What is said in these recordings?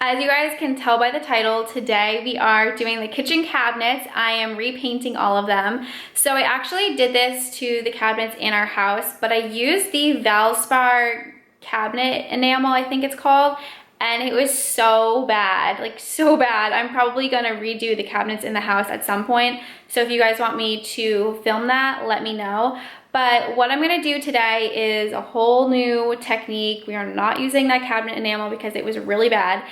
As you guys can tell by the title, today we are doing the kitchen cabinets. I am repainting all of them. So I actually did this to the cabinets in our house, but I used the Valspar cabinet enamel, I think it's called, and it was so bad, like so bad. I'm probably gonna redo the cabinets in the house at some point. So if you guys want me to film that, let me know. But what I'm gonna do today is a whole new technique. We are not using that cabinet enamel because it was really bad.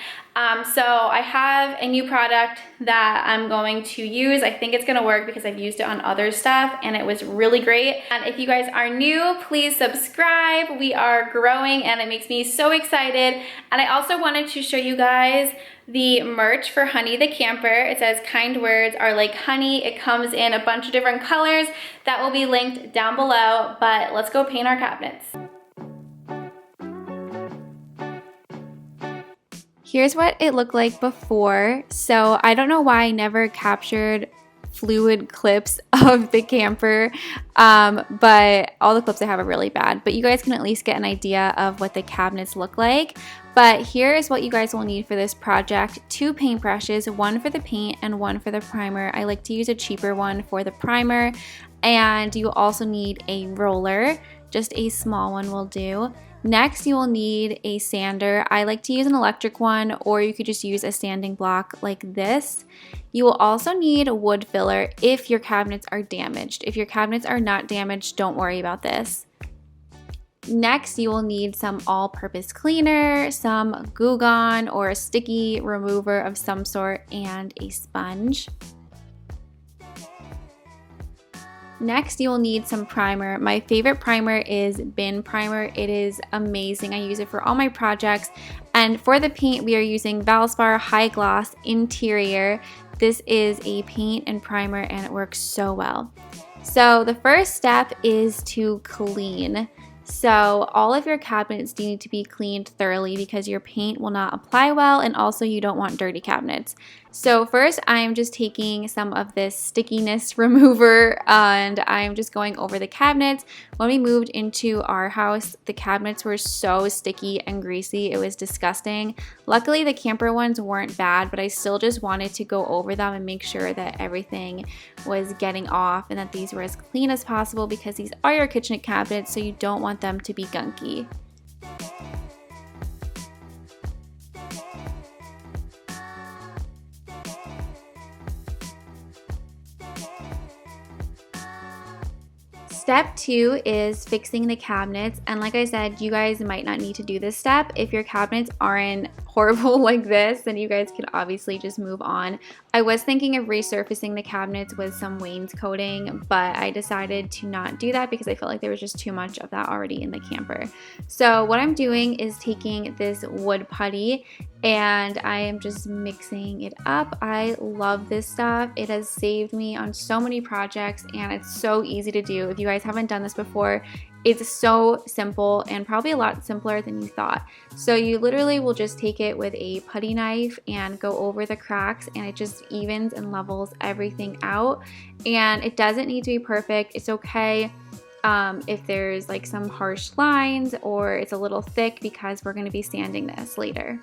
So I have a new product that I'm going to use. I think it's gonna work because I've used it on other stuff and it was really great. And if you guys are new, please subscribe. We are growing and it makes me so excited. And I also wanted to show you guys the merch for Honey the Camper. It says kind words are like honey. It comes in a bunch of different colors that will be linked down below, but let's go paint our cabinets. Here's what it looked like before. So I don't know why I never captured fluid clips of the camper, but all the clips I have are really bad, but you guys can at least get an idea of what the cabinets look like. But here is what you guys will need for this project: 2 paintbrushes, one for the paint and one for the primer. I like to use a cheaper one for the primer. And you also need a roller, just a small one will do. Next, you will need a sander. I like to use an electric one, or you could just use a sanding block like this. You will also need a wood filler if your cabinets are damaged. If your cabinets are not damaged, don't worry about this. Next, you will need some all-purpose cleaner, some Goo Gone or a sticky remover of some sort, and a sponge. Next, you will need some primer. My favorite primer is Bin Primer. It is amazing. I use it for all my projects. And for the paint, we are using Valspar High Gloss Interior. This is a paint and primer and it works so well. So the first step is to clean. So all of your cabinets need to be cleaned thoroughly because your paint will not apply well, and also you don't want dirty cabinets. So first, I'm just taking some of this stickiness remover and I'm just going over the cabinets. When we moved into our house, the cabinets were so sticky and greasy. It was disgusting. Luckily, the camper ones weren't bad, but I still just wanted to go over them and make sure that everything was getting off and that these were as clean as possible because these are your kitchen cabinets, so you don't want them to be gunky. Step 2 is fixing the cabinets, and like I said, you guys might not need to do this step. If your cabinets aren't horrible like this, then you guys can obviously just move on. I was thinking of resurfacing the cabinets with some wainscoting, but I decided to not do that because I felt like there was just too much of that already in the camper. So what I'm doing is taking this wood putty and I am just mixing it up. I love this stuff. It has saved me on so many projects and it's so easy to do. If you guys haven't done this before, it's so simple and probably a lot simpler than you thought. So you literally will just take it with a putty knife and go over the cracks, and it just evens and levels everything out. And it doesn't need to be perfect. It's okay if there's like some harsh lines or it's a little thick because we're going to be sanding this later.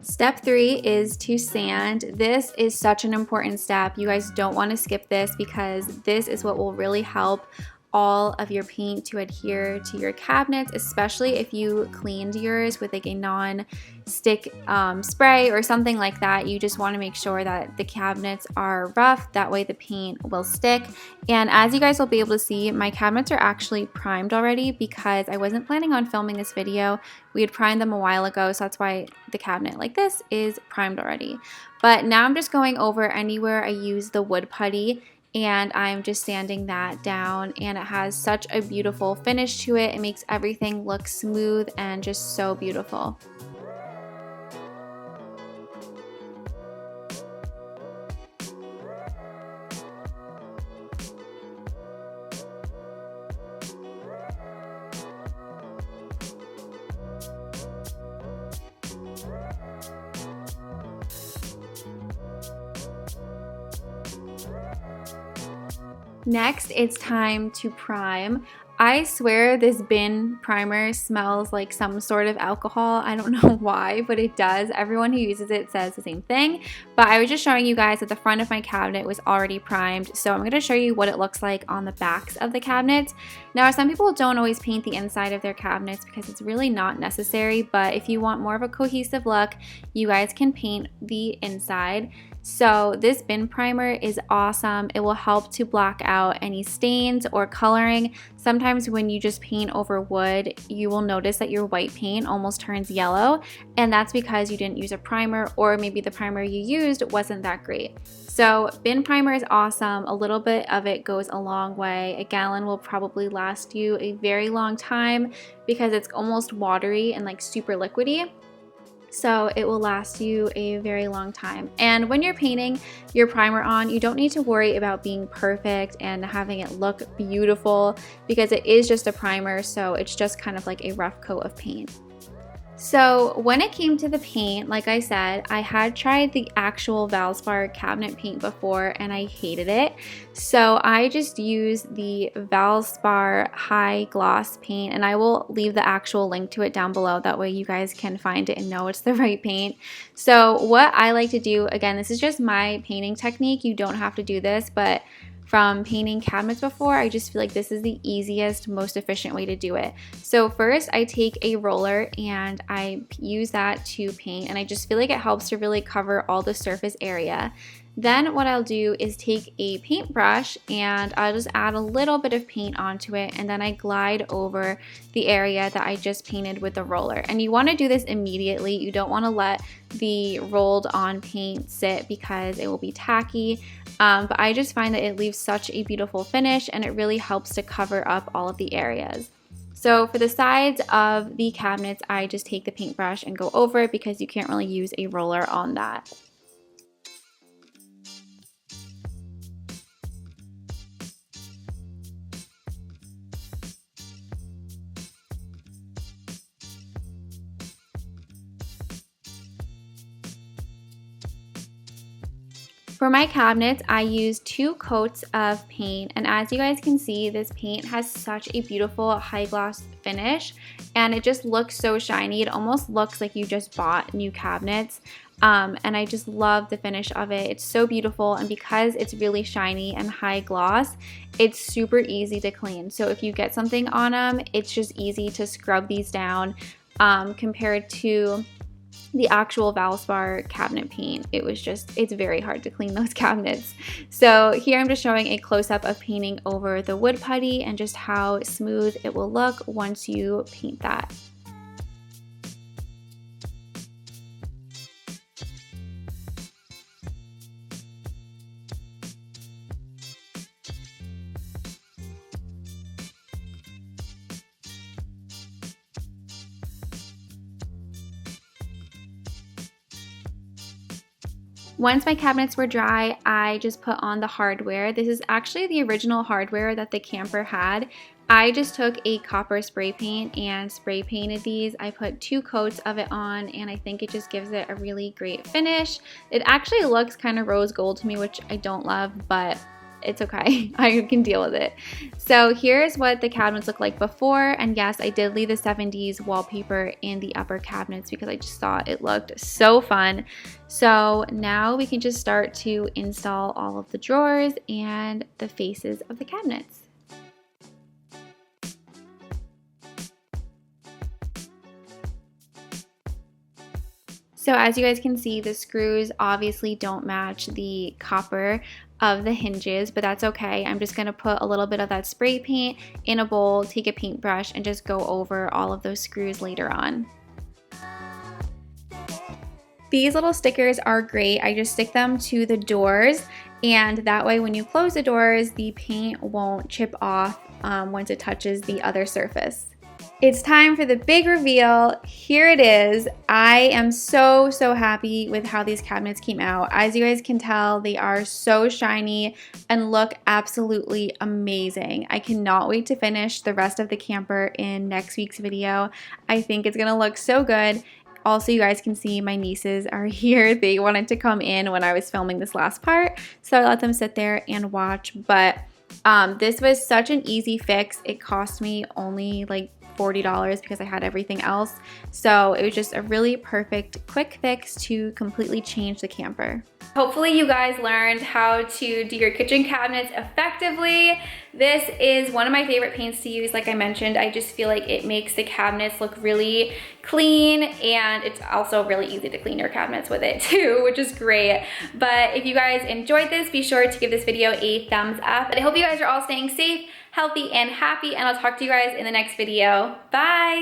Step 3 is to sand. This is such an important step. You guys don't want to skip this because this is what will really help all of your paint to adhere to your cabinets, especially if you cleaned yours with like a non-stick spray or something like that. You just want to make sure that the cabinets are rough, that way the paint will stick. And as you guys will be able to see, my cabinets are actually primed already because I wasn't planning on filming this video. We had primed them a while ago, so that's why the cabinet like this is primed already. But now I'm just going over anywhere I use the wood putty and I'm just sanding that down, and it has such a beautiful finish to it. It makes everything look smooth and just so beautiful. Next, it's time to prime. I swear this bin primer smells like some sort of alcohol. I don't know why, but it does. Everyone who uses it says the same thing. But I was just showing you guys that the front of my cabinet was already primed. So I'm going to show you what it looks like on the backs of the cabinets. Now, some people don't always paint the inside of their cabinets because it's really not necessary. But if you want more of a cohesive look, you guys can paint the inside. So this bin primer is awesome. It will help to block out any stains or coloring. Sometimes when you just paint over wood, you will notice that your white paint almost turns yellow, and that's because you didn't use a primer, or maybe the primer you used wasn't that great. So bin primer is awesome. A little bit of it goes a long way. A gallon will probably last you a very long time because it's almost watery and like super liquidy. So it will last you a very long time. And when you're painting your primer on, you don't need to worry about being perfect and having it look beautiful because it is just a primer, so it's just kind of like a rough coat of paint. So when it came to the paint, like I said, I had tried the actual Valspar cabinet paint before and I hated it. So I just used the Valspar high gloss paint, and I will leave the actual link to it down below. That way you guys can find it and know it's the right paint. So what I like to do, again, this is just my painting technique. You don't have to do this, but from painting cabinets before, I just feel like this is the easiest, most efficient way to do it. So first I take a roller and I use that to paint, and I just feel like it helps to really cover all the surface area. Then what I'll do is take a paintbrush and I'll just add a little bit of paint onto it, and then I glide over the area that I just painted with the roller. And you want to do this immediately. You don't want to let the rolled on paint sit because it will be tacky. But I just find that it leaves such a beautiful finish, and it really helps to cover up all of the areas. So for the sides of the cabinets, I just take the paintbrush and go over it because you can't really use a roller on that. For my cabinets, I used 2 coats of paint, and as you guys can see, this paint has such a beautiful high gloss finish, and it just looks so shiny. It almost looks like you just bought new cabinets, and I just love the finish of it. It's so beautiful, and because it's really shiny and high gloss, it's super easy to clean. So if you get something on them, it's just easy to scrub these down compared to the actual Valspar cabinet paint. It's very hard to clean those cabinets. So here I'm just showing a close-up of painting over the wood putty and just how smooth it will look once you paint that. Once my cabinets were dry, I just put on the hardware. This is actually the original hardware that the camper had. I just took a copper spray paint and spray painted these. I put 2 coats of it on, and I think it just gives it a really great finish. It actually looks kind of rose gold to me, which I don't love, but it's okay. I can deal with it. So here's what the cabinets look like before, and yes, I did leave the 70s wallpaper in the upper cabinets because I just thought it looked so fun. So now we can just start to install all of the drawers and the faces of the cabinets. So as you guys can see, the screws obviously don't match the copper of the hinges, but that's okay. I'm just gonna put a little bit of that spray paint in a bowl, take a paintbrush, and just go over all of those screws later on. These little stickers are great. I just stick them to the doors, and that way when you close the doors, the paint won't chip off once it touches the other surface. It's time for the big reveal. Here it is. I am so happy with how these cabinets came out. As you guys can tell, they are so shiny and look absolutely amazing. I cannot wait to finish the rest of the camper in next week's video. I think it's gonna look so good. Also, you guys can see my nieces are here. They wanted to come in when I was filming this last part, so I let them sit there and watch, but This was such an easy fix. It cost me only like $40 because I had everything else. So it was just a really perfect quick fix to completely change the camper. Hopefully you guys learned how to do your kitchen cabinets effectively. This is one of my favorite paints to use. Like I mentioned, I just feel like it makes the cabinets look really clean, and it's also really easy to clean your cabinets with it too, which is great. But if you guys enjoyed this, be sure to give this video a thumbs up. But I hope you guys are all staying safe, healthy, and happy, and I'll talk to you guys in the next video. Bye!